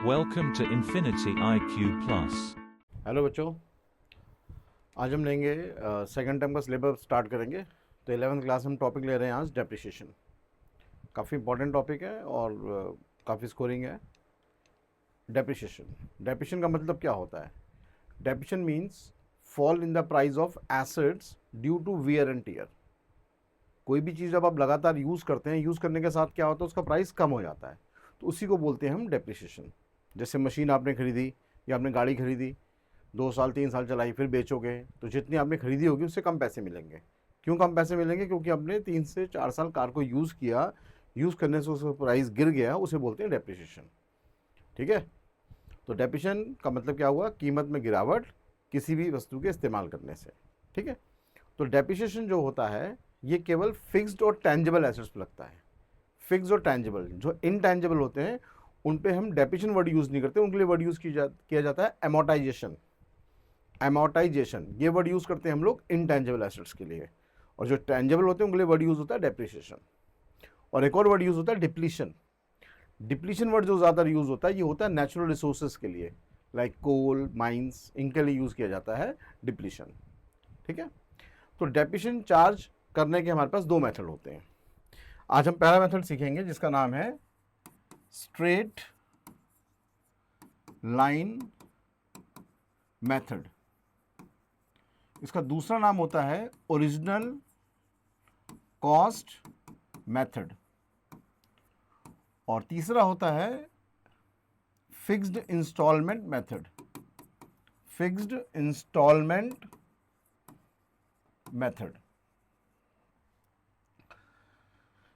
Welcome to Infinity IQ Plus. Hello बच्चों, आज हम लेंगे सेकंड टर्म का सिलेबस स्टार्ट करेंगे। तो 11th क्लास में हम टॉपिक ले रहे हैं आज डेप्रिसिएशन। काफ़ी इंपॉर्टेंट टॉपिक है और काफ़ी स्कोरिंग है। डेप्रिसिएशन का मतलब क्या होता है? Depreciation means fall in the price of assets due to wear and tear. कोई भी चीज़ जब आप लगातार यूज़ करते हैं, यूज़ करने के साथ क्या होता है, उसका प्राइस कम हो जाता है, तो उसी को बोलते हैं हम डेप्रिसिएशन। जैसे मशीन आपने खरीदी या आपने गाड़ी खरीदी, 2 साल 3 साल चलाई, फिर बेचोगे तो जितनी आपने खरीदी होगी उससे कम पैसे मिलेंगे। क्यों कम पैसे मिलेंगे? क्योंकि आपने 3 से 4 साल कार को यूज़ किया, यूज़ करने से उसका प्राइस गिर गया, उसे बोलते हैं डेप्रिसिएशन। ठीक है, तो डेप्रिसिएशन का मतलब क्या हुआ? कीमत में गिरावट किसी भी वस्तु के इस्तेमाल करने से। ठीक है, तो डेप्रिसिएशन जो होता है ये केवल फिक्स्ड और टेंजिबल एसेट्स पर लगता है। फिक्स्ड और टेंजिबल, जो इनटेंजिबल होते हैं उन पे हम डेप्रिसिएशन वर्ड यूज़ नहीं करते, उनके लिए वर्ड यूज़ किया जाता है एमोर्टाइजेशन। एमोर्टाइजेशन ये वर्ड यूज़ करते हैं हम लोग इनटेंजिबल एसेट्स के लिए, और जो टेंजिबल होते हैं उनके लिए वर्ड यूज़ होता है डेप्रिसिएशन। और एक और वर्ड यूज़ होता है डिप्लीशन। डिप्लीशन वर्ड जो ज़्यादा यूज़ होता है ये होता है नेचुरल रिसोर्सेज के लिए, लाइक कोल, माइंस, इनके लिए यूज़ किया जाता है डिप्लीशन। ठीक है, तो डेप्रिसिएशन चार्ज करने के हमारे पास 2 मेथड होते हैं। आज हम पहला मेथड सीखेंगे जिसका नाम है स्ट्रेट लाइन मेथड। इसका दूसरा नाम होता है ओरिजिनल कॉस्ट मेथड, और तीसरा होता है fixed instalment method. Fixed instalment method.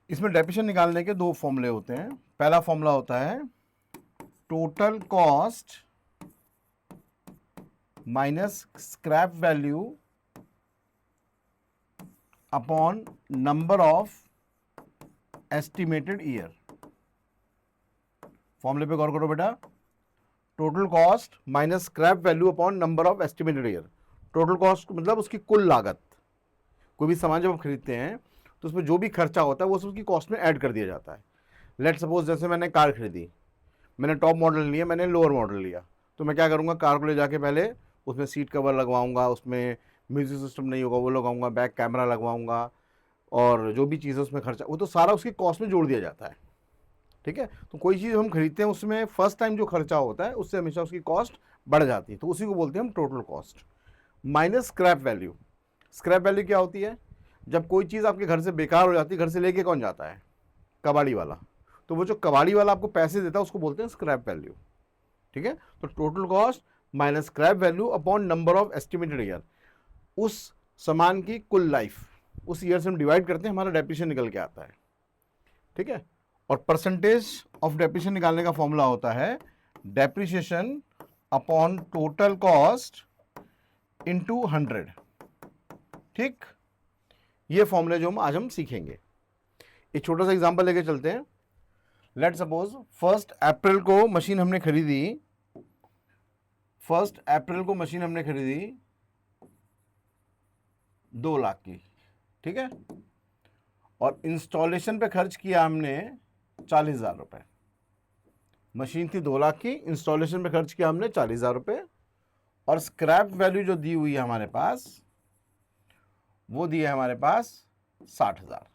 इसमें डेप्रिसिएशन निकालने के 2 फॉर्मूले होते हैं। पहला फॉर्मूला होता है total cost minus scrap value upon number of estimated year. फॉर्मूले पे गौर करो बेटा। Total cost minus scrap value upon number of estimated year. Total cost मतलब उसकी कुल लागत। कोई भी सामान जब हम खरीदते हैं तो उसमें जो भी खर्चा होता है वो उसकी कॉस्ट में ऐड कर दिया जाता है। लेट सपोज जैसे मैंने कार खरीदी, मैंने टॉप मॉडल लिया, मैंने लोअर मॉडल लिया, तो मैं क्या करूँगा, कार को ले जाके पहले उसमें सीट कवर लगवाऊंगा, उसमें म्यूजिक सिस्टम नहीं होगा वो लगाऊंगा, बैक कैमरा लगवाऊंगा, और जो भी चीज़ है उसमें खर्चा, वो तो सारा उसकी कॉस्ट में जोड़ दिया जाता है। ठीक है, तो कोई चीज़ हम खरीदते हैं उसमें फर्स्ट टाइम जो खर्चा होता है उससे हमेशा उसकी कॉस्ट बढ़ जाती है, तो उसी को बोलते हैं हम total cost minus scrap value. Scrap value क्या होती है? जब कोई चीज़ आपके घर से बेकार हो जाती है, घर से लेके कौन जाता है? कबाड़ी वाला। तो वो जो कबाड़ी वाला आपको पैसे देता है उसको बोलते हैं स्क्रैप वैल्यू। ठीक है, तो total cost minus scrap value upon number of estimated year. उस सामान की कुल लाइफ उस ईयर से हम डिवाइड करते हैं, हमारा डेप्रिसिएशन निकल के आता है। ठीक है, और परसेंटेज ऑफ डेप्रिसिएशन निकालने का फॉर्मूला होता है depreciation upon total cost into 100। ठीक, ये फॉर्मूले जो आज हम सीखेंगे। एक छोटा सा एग्जांपल लेके चलते हैं। लेट सपोज 1 अप्रैल को मशीन हमने खरीदी। 1 अप्रैल को मशीन हमने खरीदी 2 लाख की। ठीक है, और इंस्टॉलेशन पे खर्च किया हमने 40,000 रुपये। मशीन थी 2 लाख की, इंस्टॉलेशन पे खर्च किया हमने 40,000 रुपये, और स्क्रैप वैल्यू जो दी हुई है हमारे पास वो दी है हमारे पास 60,000,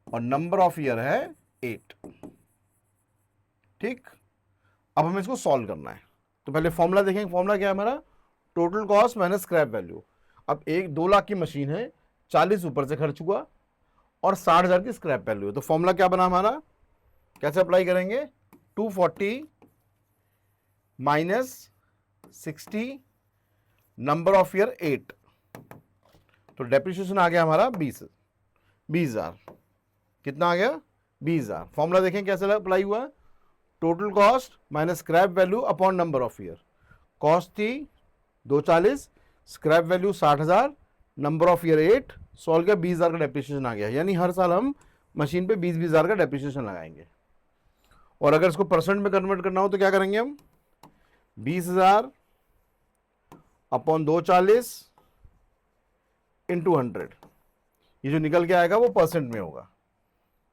और नंबर ऑफ ईयर है 8। ठीक, अब हमें इसको सॉल्व करना है, तो पहले फॉर्मूला देखेंगे। फॉर्मूला क्या है हमारा? Total cost minus scrap value. अब 2 लाख की मशीन है, 40 ऊपर से खर्च हुआ और 60,000 की स्क्रैप वैल्यू है, तो फॉर्मूला क्या बना हमारा? कैसे अप्लाई करेंगे? 240 माइनस 60 नंबर ऑफ ईयर 8, तो डेप्रिसिएशन आ गया हमारा 20,000। कितना आ गया? 20,000। फॉर्मूला देखें कैसे अप्लाई हुआ? Total cost minus scrap value upon number of year. Cost थी 240, scrap value 60,000, number of year 8, solve किया 20,000 का डेप्रिसिएशन आ गया। यानी हर साल हम मशीन पे 20,000 का डेप्रिसिएशन लगाएंगे। और अगर इसको परसेंट में कन्वर्ट करना हो तो क्या करेंगे हम? 20,000 अपॉन 240 इंटू 100, ये जो निकल के आएगा वो परसेंट में होगा।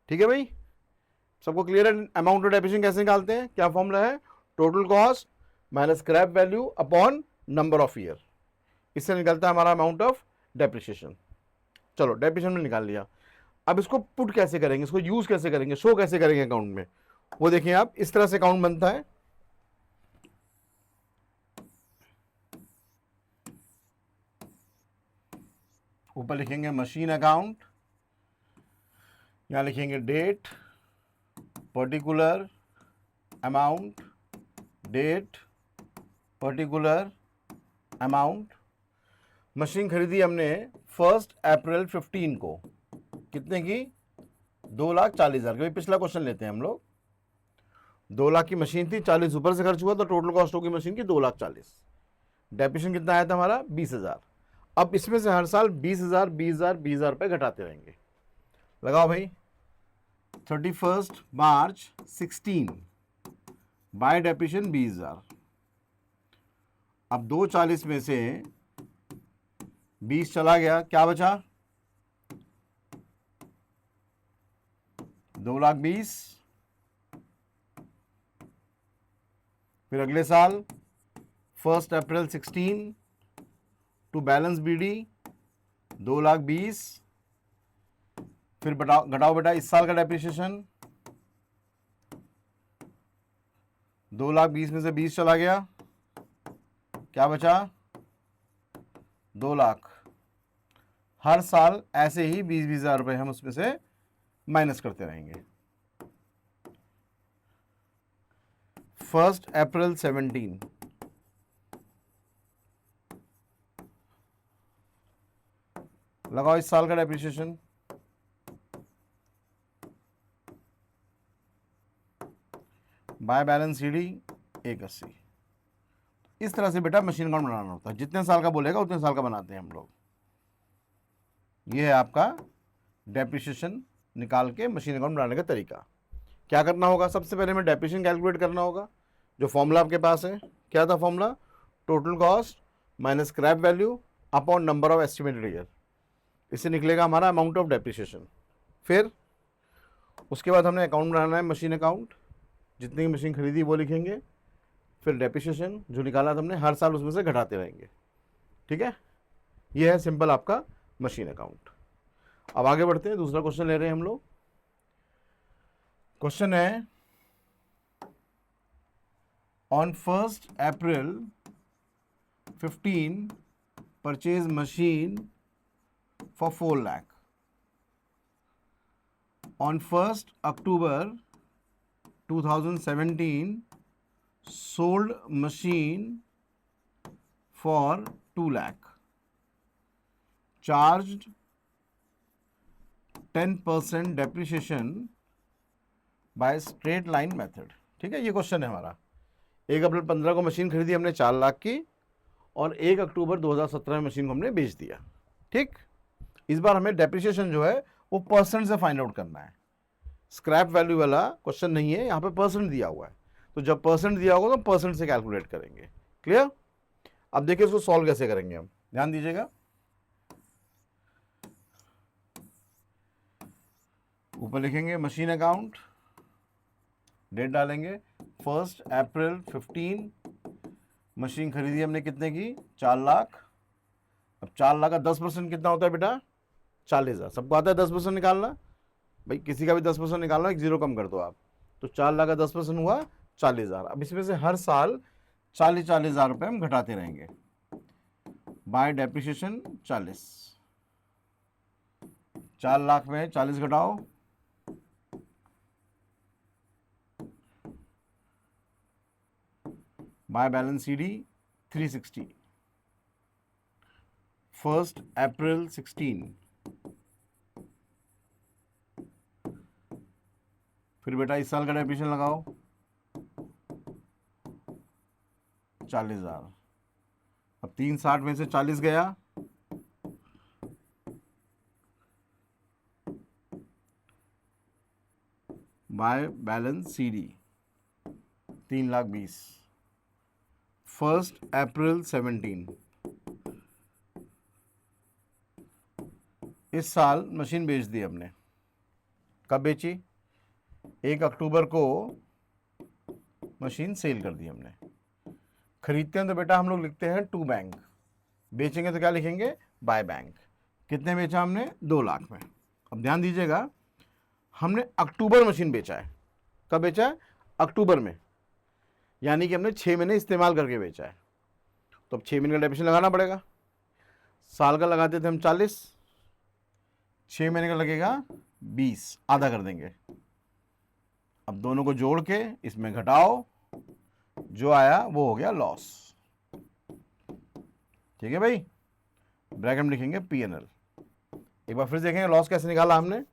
ठीक है भाई, सबको क्लियर है अमाउंट ऑफ डेप्रिसिएशन कैसे निकालते हैं? क्या फॉर्मूला है? Total cost minus scrap value upon number of year, इससे निकलता है हमारा अमाउंट ऑफ डेप्रिसिएशन। चलो डेप्रिसिएशन में निकाल लिया। अब इसको पुट कैसे करेंगे, इसको यूज कैसे करेंगे, शो कैसे करेंगे अकाउंट में, वो देखिए आप, इस तरह से अकाउंट बनता है। ऊपर लिखेंगे मशीन अकाउंट, यहां लिखेंगे date, particular amount, date, particular amount. Machine खरीदी हमने 1 अप्रैल 15 को, कितने की? 2,40,000 की। पिछला क्वेश्चन लेते हैं हम लोग। 2 लाख की मशीन थी, 40 ऊपर से खर्च हुआ तो टोटल कॉस्ट होगी मशीन की 2,40,000। डेप्रिसिएशन कितना आया था हमारा? 20,000। अब इसमें से हर साल 20,000 20,000 20,000 रुपये घटाते रहेंगे। लगाओ भाई, 31 मार्च 16 बाय डेप्रिसिएशन 20,000। अब 2,40 में से 20 चला गया, क्या बचा? 2,20,000। फिर अगले साल 1 अप्रैल 16 टू बैलेंस बीडी 2,20,000। फिर घटाओ बेटा इस साल का डेप्रिसिएशन, 2,20,000 में से 20 चला गया, क्या बचा? 2 लाख। हर साल ऐसे ही 20,000 रुपये हम उसमें से माइनस करते रहेंगे। 1 अप्रैल 17 लगाओ इस साल का डेप्रिसिएशन, बाय बैलेंस सीडी 180। इस तरह से बेटा मशीन अकाउंट बनाना होता है। जितने साल का बोलेगा उतने साल का बनाते हैं हम लोग। ये है आपका डेप्रिसिएशन निकाल के मशीन अकाउंट बनाने का तरीका। क्या करना होगा? सबसे पहले हमें डेप्रिसिएशन कैलकुलेट करना होगा। जो फॉर्मूला आपके पास है, क्या था formula? Total cost minus scrap value upon number of estimated year. इससे निकलेगा हमारा अमाउंट ऑफ डेप्रिसिएशन। फिर उसके बाद हमने अकाउंट बनाना है मशीन अकाउंट, जितनी मशीन खरीदी वो लिखेंगे। फिर डेप्रिसिएशन जो निकाला था हमने, हर साल उसमें से घटाते रहेंगे। ठीक है, ये है सिंपल आपका मशीन अकाउंट। अब आगे बढ़ते हैं, दूसरा क्वेश्चन ले रहे हैं हम लोग। क्वेश्चन है, on 1 April 15 purchase machine for 4 lakh. On 1 October 2017 sold machine for 2 lakh, charged 10% depreciation by straight line method। ठीक है, ये क्वेश्चन है हमारा। 1 अप्रैल 15 को मशीन खरीदी हमने 4 लाख की, और 1 अक्टूबर 2017 में मशीन को हमने बेच दिया। ठीक, इस बार हमें डेप्रिसिएशन जो है वो परसेंट से फाइंड आउट करना है। स्क्रैप वैल्यू वाला क्वेश्चन नहीं है, यहाँ पे परसेंट दिया हुआ है, तो जब परसेंट दिया होगा तो परसेंट से कैलकुलेट करेंगे। क्लियर? अब देखिए इसको सॉल्व कैसे करेंगे हम, ध्यान दीजिएगा। ऊपर लिखेंगे मशीन अकाउंट, डेट डालेंगे 1 अप्रैल 15, मशीन खरीदी हमने कितने की? 4 लाख। अब 4 लाख का 10% कितना होता है बेटा? 40,000। सबको आता है 10% निकालना? भाई किसी का भी 10% निकालना, एक जीरो कम कर दो आप। तो 4 लाख का 10% हुआ 40,000। अब इसमें से हर साल 40,000 रुपये हम घटाते रहेंगे। Bye depreciation 40। 4 लाख में 40 घटाओ, बाय बैलेंस सीडी 360। 1 अप्रैल 16। फिर बेटा इस साल का डेप्रिसिएशन लगाओ 40,000। अब 360 में से 40 गया, बाय बैलेंस सीडी 3,20,000। 1 अप्रैल 17, इस साल मशीन बेच दी हमने। कब बेची? 1 अक्टूबर को मशीन सेल कर दी हमने। खरीदते हैं तो बेटा हम लोग लिखते हैं टू बैंक, बेचेंगे तो क्या लिखेंगे, बाय बैंक। कितने बेचा हमने, 2 लाख में। अब ध्यान दीजिएगा, हमने अक्टूबर मशीन बेचा है। कब बेचा है, अक्टूबर में, यानी कि हमने 6 महीने इस्तेमाल करके बेचा है। तो अब 6 महीने का डेफिनेशन लगाना पड़ेगा। साल का लगाते थे हम 40, 6 महीने का लगेगा 20, आधा कर देंगे। अब दोनों को जोड़ के इसमें घटाओ, जो आया वो हो गया लॉस। ठीक है भाई, ब्रैकेट में लिखेंगे P&L। एक बार फिर देखेंगे लॉस कैसे निकाला हमने।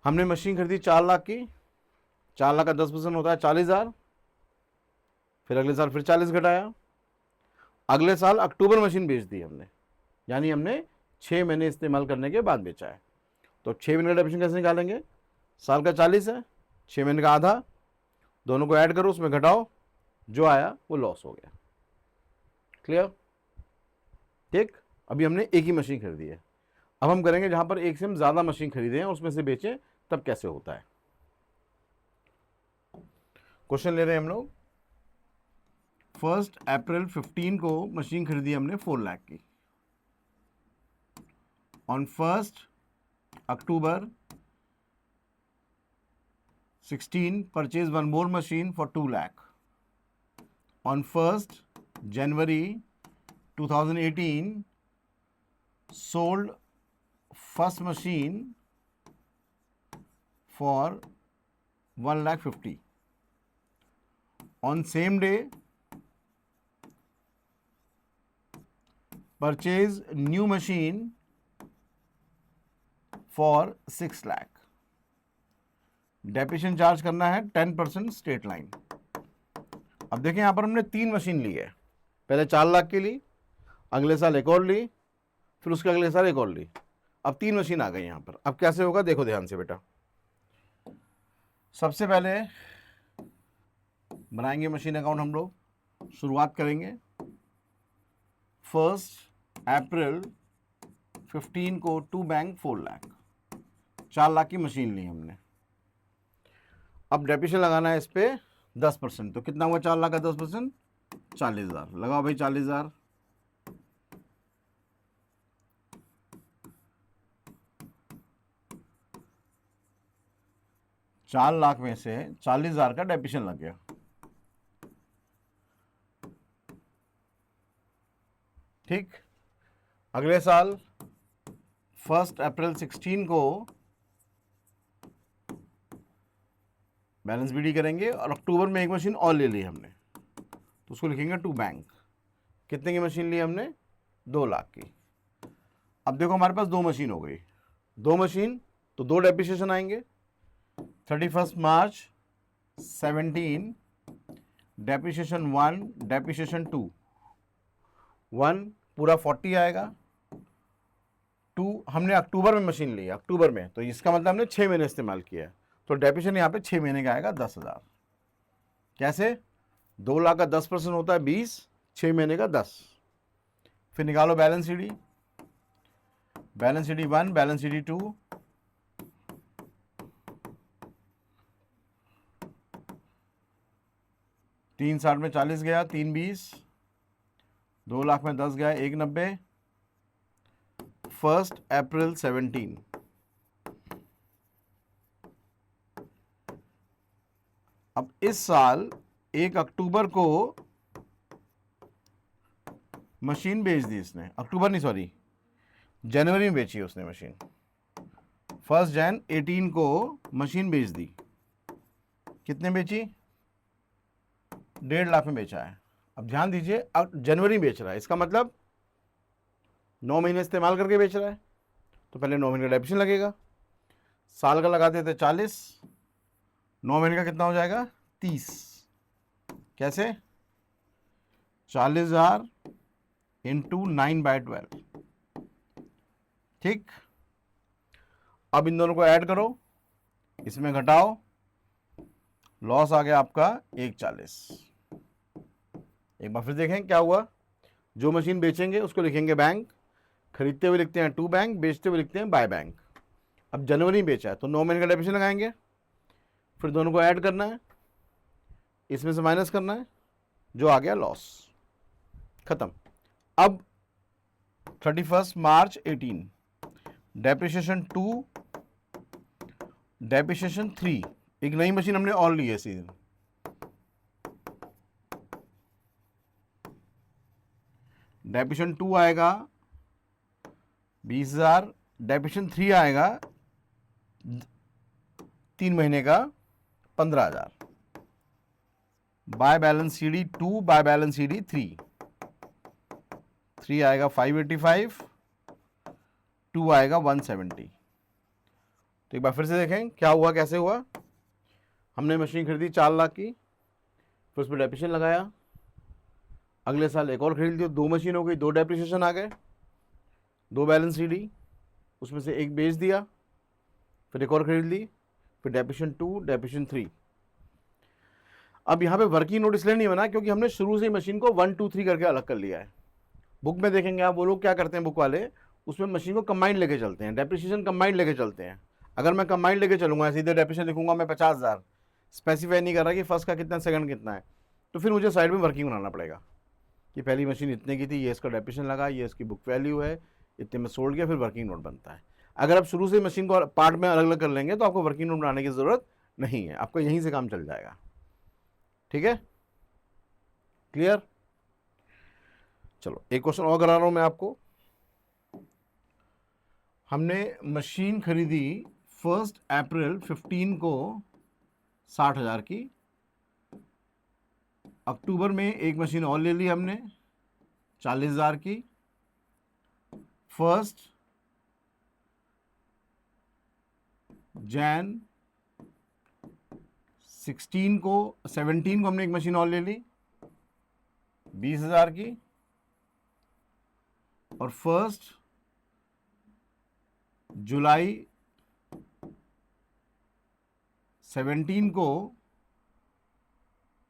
हमने मशीन खरीदी 4 लाख की, 4 लाख का 10% होता है 40,000। फिर अगले साल फिर 40 घटाया, अगले साल अक्टूबर मशीन बेच दी हमने, यानी हमने 6 महीने इस्तेमाल करने के बाद बेचा है। तो 6 महीने का डेफिनेशन कैसे निकालेंगे, साल का 40 है, 6 महीने का आधा, दोनों को ऐड करो, उसमें घटाओ, जो आया वो लॉस हो गया। क्लियर, ठीक। अभी हमने एक ही मशीन खरीदी है। अब हम करेंगे जहां पर एक से हम ज्यादा मशीन खरीदे हैं उसमें से बेचें, तब कैसे होता है। क्वेश्चन ले रहे हैं हम लोग। 1 अप्रैल 15 को मशीन खरीदी हमने 4 लाख की। On 1 October 16 purchase one more machine for 2 lakh. On 1 January 2018 sold first machine for 1,50,000. On same day purchase new machine for 6 lakh. Depreciation charge करना है 10% स्ट्रेट लाइन। अब देखें यहां पर हमने 3 मशीन ली है, पहले 4 लाख की ली, अगले साल एक और ली, फिर उसके अगले साल एक और ली। अब 3 मशीन आ गई यहां पर। अब कैसे होगा देखो ध्यान से बेटा। सबसे पहले बनाएंगे मशीन अकाउंट हम लोग। शुरुआत करेंगे 1 अप्रैल 15 को टू बैंक 4 लाख, 4 लाख की मशीन ली हमने। अब डेप्रिसिएशन लगाना है इस पे 10%। तो कितना हुआ 4 लाख का 10%, 40,000। लगाओ भाई 40,000। चार लाख में से 40,000 का डेप्रिसिएशन लग गया। ठीक, अगले साल 1 अप्रैल 16 को बैलेंस बीडी करेंगे और अक्टूबर में एक मशीन और ले ली हमने, तो उसको लिखेंगे टू बैंक। कितने की मशीन ली हमने, 2 लाख की। अब देखो हमारे पास 2 मशीन हो गई, 2 मशीन तो 2 डेप्रिसिएशन आएंगे। 31 मार्च 17 डेप्रिसिएशन 1, डेप्रिसिएशन 2। 1 पूरा 40 आएगा, 2 हमने अक्टूबर में मशीन ली, अक्टूबर में, तो इसका मतलब हमने 6 महीने इस्तेमाल किया है, तो डेप्रिसिएशन यहाँ पे 6 महीने का आएगा 10,000। कैसे, 2 लाख का 10% होता है 20, 6 महीने का 10। फिर निकालो balance sheet, balance sheet 1, balance sheet 2, तीन 60 में 40 गया, 3 20, 2 लाख में 10 गया, 190। 1 अप्रैल 17 अब इस साल 1 अक्टूबर को मशीन बेच दी इसने, अक्टूबर नहीं सॉरी जनवरी में बेची उसने मशीन। 1 जन 18 को मशीन बेच दी। कितने बेची, 1.5 लाख में बेचा है। अब ध्यान दीजिए, अब जनवरी बेच रहा है, इसका मतलब 9 महीने इस्तेमाल करके बेच रहा है, तो पहले 9 महीने का डेप्रिसिएशन लगेगा। साल का लगाते थे 40, 9 महीने का कितना हो जाएगा 30। कैसे, 40,000 इंटू 9/12। ठीक, अब इन दोनों को ऐड करो, इसमें घटाओ, लॉस आ गया आपका 140। एक बार फिर देखें क्या हुआ। जो मशीन बेचेंगे उसको लिखेंगे बैंक, खरीदते हुए लिखते हैं टू बैंक, बेचते हुए लिखते हैं बाय बैंक। अब जनवरी में बेचा है तो 9 महीने का डेप्रिसिएशन लगाएंगे, फिर दोनों को ऐड करना है, इसमें से माइनस करना है, जो आ गया लॉस, खत्म। अब 31 मार्च 18, डेप्रिसिएशन 2, डेप्रिसिएशन 3, एक नई मशीन हमने और ली है इसी दिन। डेप्रिसिएशन 2 आएगा 20,000, डेप्रिसिएशन 3 आएगा 3 महीने का 15,000, by balance CD 2 by balance CD 3 आएगा 585, 2 आएगा 170। तो एक बार फिर से देखें क्या हुआ, कैसे हुआ। हमने मशीन खरीदी 4 लाख की, फिर उस पर डेप्रिसिएशन लगाया, अगले साल एक और खरीद ली, 2 मशीन हो गई, 2 डेप्रिसिएशन आ गए, 2 बैलेंस सीडी, उसमें से एक बेच दिया, फिर एक और खरीद ली, फिर डेप्रिसिएशन 2, डेप्रिसिएशन 3। अब यहाँ पे वर्किंग नोट इसलिए नहीं बना क्योंकि हमने शुरू से ही मशीन को 1 2 3 करके अलग कर लिया है। बुक में देखेंगे आप, वो लोग क्या करते हैं बुक वाले, उसमें मशीन को कंबाइंड लेके चलते हैं, डेप्रिसिएशन कंबाइंड लेके चलते हैं। अगर मैं कंबाइंड लेके चलूंगा, सीधे डेप्रिसिएशन लिखूंगा मैं 50,000, स्पेसिफाई नहीं कर रहा कि फर्स्ट का कितना, सेकंड कितना है, तो फिर मुझे साइड में वर्किंग बनाना पड़ेगा कि पहली मशीन इतने की थी, ये इसका डेप्रिसिएशन लगा, ये इसकी बुक वैल्यू है, इतने में सोल्ड गया, फिर वर्किंग नोट बनता है। अगर आप शुरू से मशीन को पार्ट में अलग अलग कर लेंगे तो आपको वर्किंग नोट बनाने की ज़रूरत नहीं है, आपको यहीं से काम चल जाएगा। ठीक है, क्लियर। चलो एक क्वेश्चन और करा रहा हूं मैं आपको। हमने मशीन खरीदी 1 अप्रैल 15 को 60,000 की, अक्टूबर में एक मशीन और ले ली हमने 40,000 की, 1 जैन 17 को हमने एक मशीन और ले ली 20,000 की, और 1 जुलाई 17 को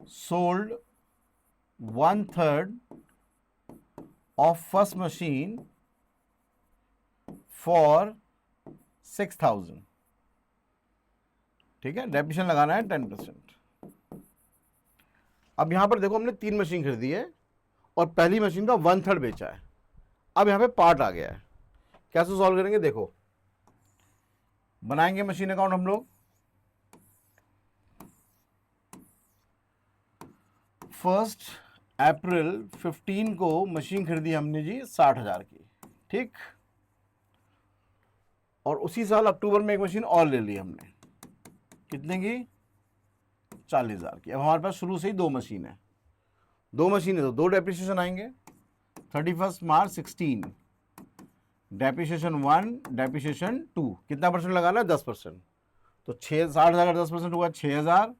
sold 1/3 of first machine for 6,000। ठीक है, डेप्रिसिएशन लगाना है 10%। अब यहां पर देखो हमने 3 मशीन खरीदी है और पहली मशीन का 1/3 बेचा है। अब यहां पे पार्ट आ गया है, कैसे सॉल्व करेंगे, देखो बनाएंगे मशीन अकाउंट हम लोग। 1 अप्रैल 15 को मशीन खरीदी हमने जी 60,000 की, ठीक। और उसी साल अक्टूबर में एक मशीन और ले ली हमने, कितने की, 40,000 की। अब हमारे पास शुरू से ही 2 मशीन है, 2 मशीन है तो 2 डेप्रिसिएशन आएंगे। 31 मार्च 16, डेप्रिसिएशन 1, डेप्रिसिएशन 2, कितना परसेंट लगाना है, 10%। तो 60,000 का 10% हुआ 6,000,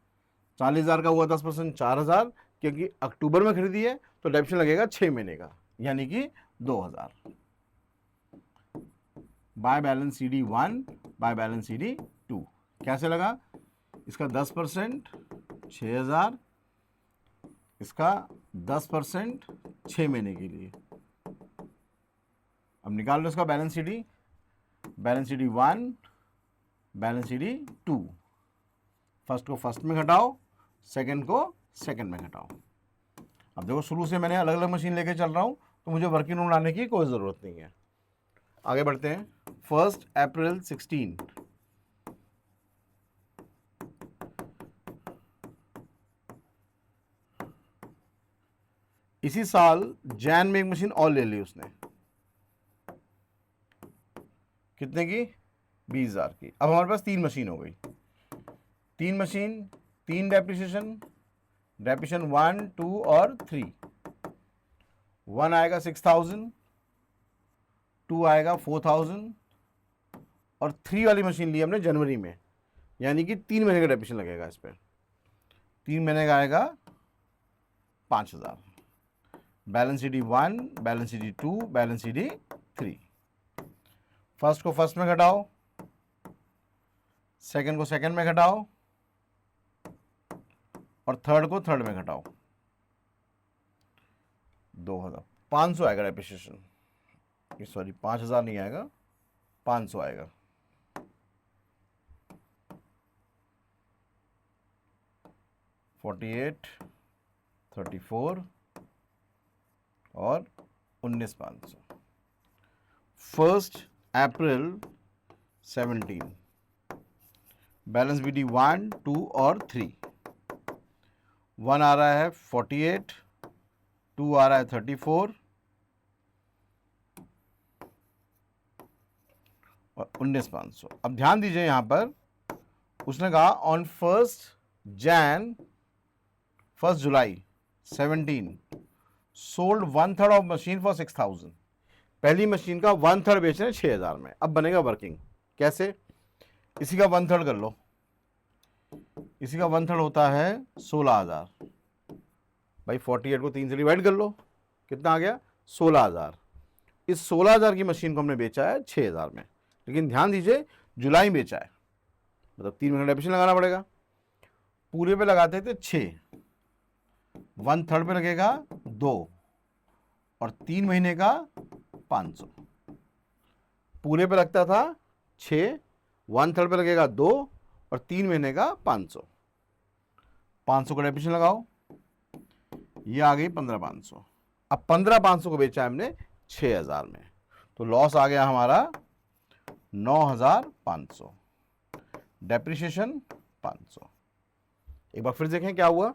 40,000 का हुआ 10% 4,000, क्योंकि अक्टूबर में खरीदी है तो डेप्रिसिएशन लगेगा 6 महीने का, यानी कि 2,000। By balance CD 1 by balance CD 2 कैसे लगा, इसका 10% 6,000, इसका 10% 6 महीने के लिए। अब निकाल लो इसका balance CD 1, balance CD 2, first को फर्स्ट में घटाओ, सेकंड को सेकंड में घटाओ। अब देखो शुरू से मैंने अलग अलग मशीन लेके चल रहा हूं तो मुझे वर्किंग नोट लाने की कोई ज़रूरत नहीं है। आगे बढ़ते हैं। 1 अप्रैल 16, इसी साल जैन में एक मशीन और ले ली उसने, कितने की, 20,000 की। अब हमारे पास 3 मशीन हो गई, 3 मशीन, 3 डेप्रिसिएशन 1, 2 और 3। 1 आएगा 6,000, 2 आएगा 4,000, और 3 वाली मशीन ली हमने जनवरी में, यानी कि 3 महीने का डेप्रिसिएशन लगेगा इस पर, 3 महीने का आएगा 5,000। Balance CD 1, balance CD 2, balance CD 3। First को फर्स्ट में घटाओ, सेकंड को सेकंड में घटाओ, और थर्ड को थर्ड में घटाओ। 2,000, 500 आएगा डेप्रिसिएशन, सॉरी 5,000 नहीं आएगा, 500 आएगा। 48, 34 और 19,500। 1 अप्रैल 17, बैलेंस BD 1, 2 और 3। 1 आ रहा है 48, 2 आ रहा है 34 और 19,500। अब ध्यान दीजिए यहां पर उसने कहा on 1 July 17 sold 1/3 of machine for 6,000। पहली मशीन का 1/3 बेच रहे हैं 6,000 में। अब बनेगा वर्किंग कैसे? इसी का 1/3 कर लो, इसी का 1/3 होता है 16,000। भाई 48 को 3 से डिवाइड कर लो, कितना आ गया? 16,000। इस 16,000 की मशीन को हमने बेचा है 6,000 में, लेकिन ध्यान दीजिए जुलाई में बेचा है, मतलब 3 महीने डेप्रिसिएशन लगाना पड़ेगा। पूरे पे लगाते थे 6, 1/3 पे लगेगा 2 और 3 महीने का 500। पूरे पे लगता था 6, 1/3 पे लगेगा 2 और 3 महीने का 500। 500 का डेप्रिसिएशन लगाओ, ये आ गई 15,500। अब 15,500 को बेचा है हमने 6,000 में, तो लॉस आ गया हमारा 9,500, डेप्रिसिएशन 500। एक बार फिर देखें क्या हुआ।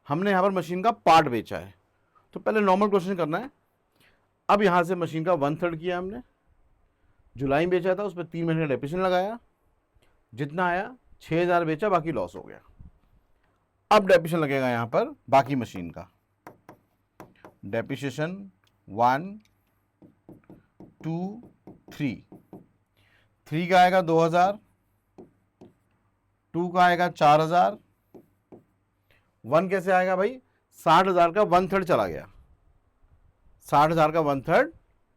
हमने यहां पर मशीन का पार्ट बेचा है, तो पहले नॉर्मल क्वेश्चन करना है। अब यहां से मशीन का 1/3 किया हमने, जुलाई में बेचा था, उस पर 3 महीने का डेप्रिसिएशन लगाया, जितना आया 6,000 बेचा, बाकी लॉस हो गया। अब डेप्रिसिएशन लगेगा यहां पर बाकी मशीन का, डेप्रिसिएशन 1, 2, 3 का आएगा 2,000, 2 का आएगा 4,000, 1 कैसे आएगा भाई? 60,000 का 1/3 चला गया, 60,000 का 1/3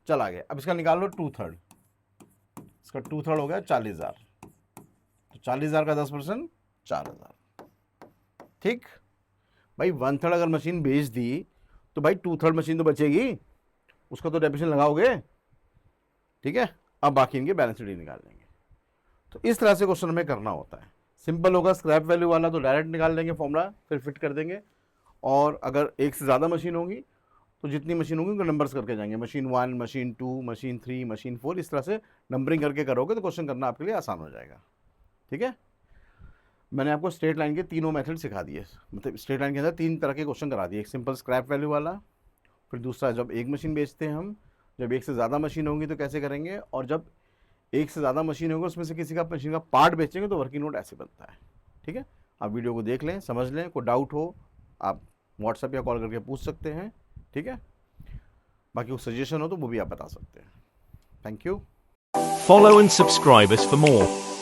चला गया। अब इसका निकाल लो 2/3, इसका 2/3 हो गया 40,000, तो 40,000 का 10% 4,000। ठीक भाई, 1/3 अगर मशीन बेच दी तो भाई 2/3 मशीन तो बचेगी, उसका तो डेप्रिसिएशन लगाओगे। ठीक है, अब बाकी इनके बैलेंस शीट निकाल लेंगे। तो इस तरह से क्वेश्चन हमें करना होता है। सिंपल होगा स्क्रैप वैल्यू वाला तो डायरेक्ट निकाल लेंगे फॉर्मूला, फिर फिट कर देंगे। और अगर एक से ज़्यादा मशीन होगी तो जितनी मशीन होगी उनको नंबर्स करके जाएंगे, मशीन 1, मशीन 2, मशीन 3, मशीन 4, इस तरह से नंबरिंग करके करोगे तो क्वेश्चन करना आपके लिए आसान हो जाएगा। ठीक है, मैंने आपको स्ट्रेट लाइन के तीनों मेथड सिखा दिए, मतलब स्ट्रेट लाइन के अंदर 3 तरह के क्वेश्चन करा दिए। एक सिंपल स्क्रैप वैल्यू वाला, फिर दूसरा जब एक मशीन बेचते हैं हम, जब एक से ज़्यादा मशीन होंगी तो कैसे करेंगे, और जब एक से ज़्यादा मशीन होगी उसमें से किसी का मशीन का पार्ट बेचेंगे तो वर्किंग नोट ऐसे बनता है। ठीक है, आप वीडियो को देख लें, समझ लें, कोई डाउट हो आप व्हाट्सएप या कॉल करके पूछ सकते हैं। ठीक है, बाकी कोई सजेशन हो तो वो भी आप बता सकते हैं। Thank you. Follow and subscribe us for more.